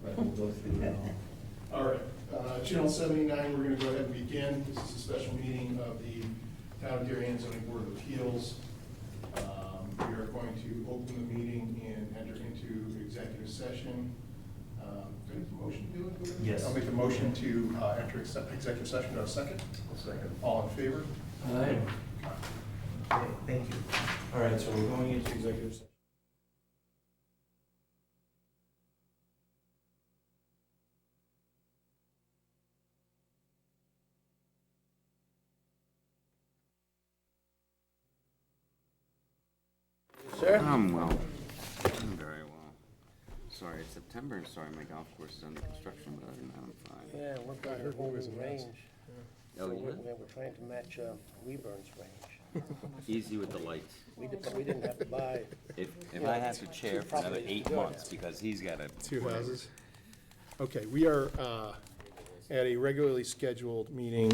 Right, we'll go through it all. All right, Channel 79, we're going to go ahead and begin. This is a special meeting of the Town of Darien Zoning Board of Appeals. We are going to open the meeting and enter into executive session. Do I have a motion to do it? Yes. I'll make a motion to enter executive session. Do I have a second? Second. All in favor? Aye. Okay, thank you. All right, so we're going into executive session. Sir? I'm well. I'm very well. Sorry, it's September. Sorry, my golf course is under construction, but other than that, I'm fine. Yeah, we're about to hold the range. Oh, So yeah? we're trying to match Weeburn's range. Easy with the lights. We didn't have to buy. If I have to chair for another 8 months because he's got a. Two houses. Okay, we are at a regularly scheduled meeting,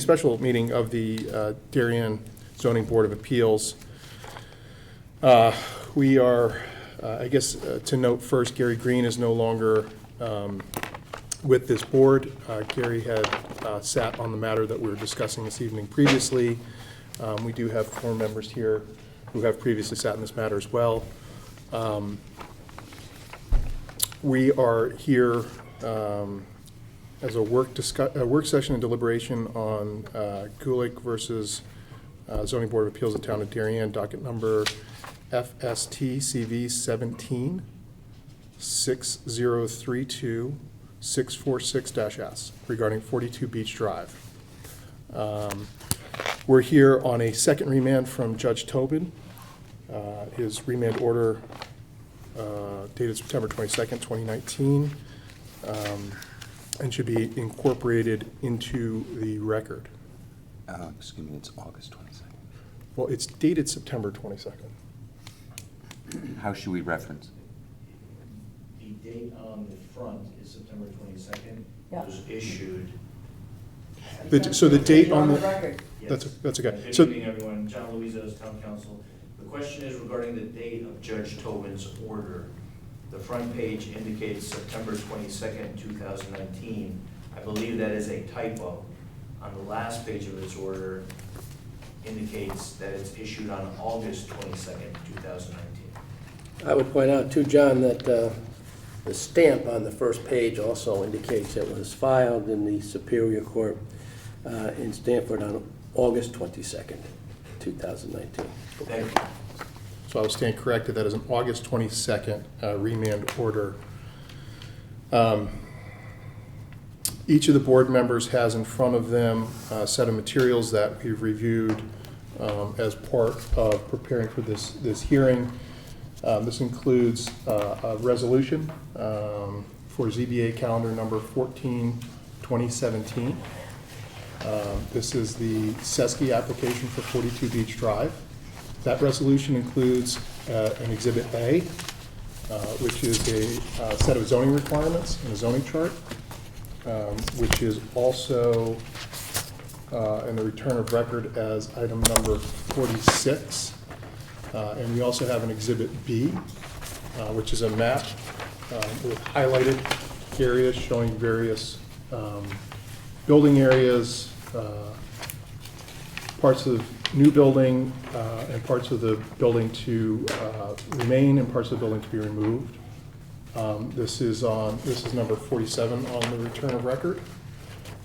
special meeting of the Darien Zoning Board of Appeals. We are, I guess, to note first, Gary Green is no longer with this board. Gary had sat on the matter that we were discussing this evening previously. We do have 4 members here who have previously sat in this matter as well. We are here as a work session and deliberation on Gulick versus Zoning Board of Appeals of the Town of Darien, docket number FST CV 17 6032 646-S regarding 42 Beach Drive. We're here on a second remand from Judge Tobin. His remand order dated September 22nd, 2019, and should be incorporated into the record. Excuse me, it's August 22nd. Well, it's dated September 22nd. How should we reference? The date on the front is September 22nd. Yeah. It was issued. So the date on the, record. Yes. that's okay. Good So, evening, everyone. John Luizos, Town Council. The question is regarding the date of Judge Tobin's order. The front page indicates September 22nd, 2019. I believe that is a typo. On the last page of his order indicates that it's issued on August 22nd, 2019. I would point out too, John, that the stamp on the first page also indicates it was filed in the Superior Court in Stamford on August 22nd, 2019. Thank you. so I will stand corrected. That is an August 22nd remand order. Each of the board members has in front of them a set of materials that we've reviewed as part of preparing for this hearing. This includes a resolution for ZBA calendar number 14, 2017. This is the Sesky application for 42 Beach Drive. That resolution includes an Exhibit A, which is a set of zoning requirements and a zoning chart, which is also in the return of record as item number 46. And we also have an Exhibit B, which is a map with highlighted areas showing various building areas, parts of new building, and parts of the building to remain and parts of the building to be removed. This is number 47 on the return of record.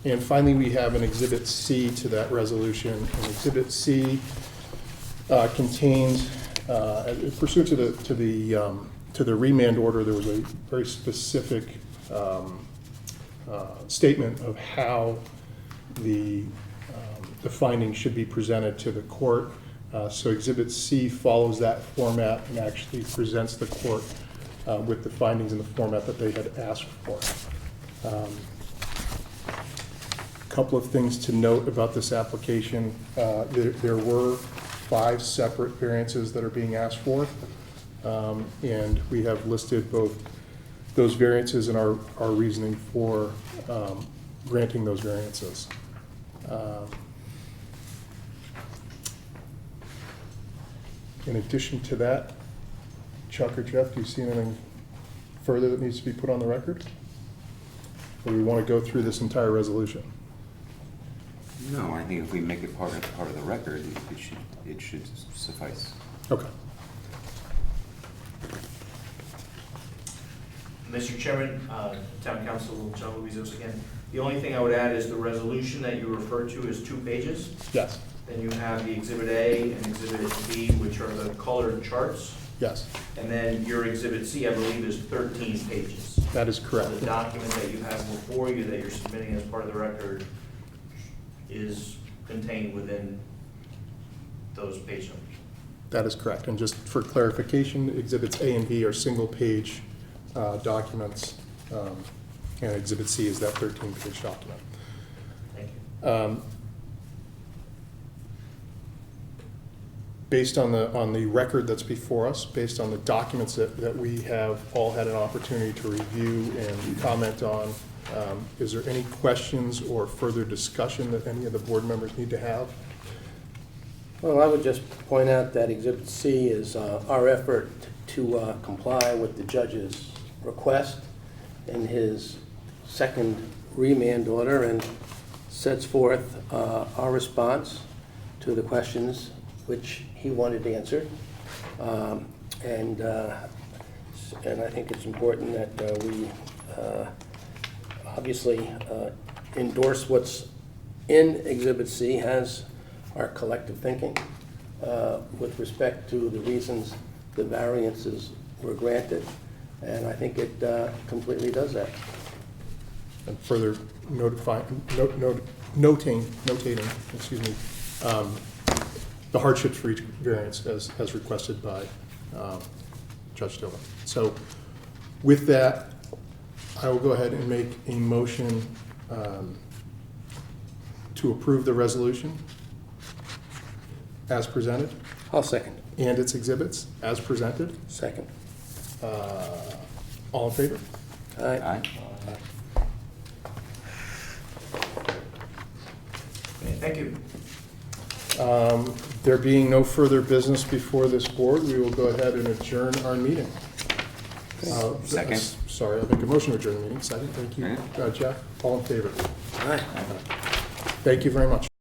And finally, we have an Exhibit C to that resolution. And Exhibit C contains, pursuant to the remand order, there was a very specific statement of how the findings should be presented to the court. So Exhibit C follows that format and actually presents the court with the findings in the format that they had asked for. Couple of things to note about this application. There were 5 separate variances that are being asked for, and we have listed both those variances and our reasoning for granting those variances. In addition to that, Chuck or Jeff, do you see anything further that needs to be put on the record? Or we want to go through this entire resolution? No, I think if we make it part of the record, it should suffice. Okay. Mr. Chairman, Town Council John Luizos again. The only thing I would add is the resolution that you referred to is 2 pages. Yes, Then you have the Exhibit A and Exhibit B, which are the colored charts. yes, And then your Exhibit C, I believe, is 13 pages. that is So correct. the document that you have before you that you're submitting as part of the record is contained within those page numbers. That is correct. And just for clarification, Exhibits A and B are single-page documents, and Exhibit C is that 13-page document. Thank you. Based on the record that's before us, based on the documents that we have all had an opportunity to review and comment on, is there any questions or further discussion that any of the board members need to have? Well, I would just point out that Exhibit C is our effort to comply with the judge's request in his second remand order, and sets forth our response to the questions which he wanted answered. And I think it's important that we obviously endorse what's in Exhibit C as our collective thinking with respect to the reasons the variances were granted. And I think it completely does that. And further notating, the hardships for each variance as requested by Judge Tobin. So with that, I will go ahead and make a motion to approve the resolution as presented I'll second. and its exhibits as presented. Second. All in favor? All right. Aye? Okay, thank you. There being no further business before this board, we will go ahead and adjourn our meeting. Second. Sorry, I'll make a motion to adjourn the meeting. Second, thank you. Jeff, all in favor? All right. Thank you very much.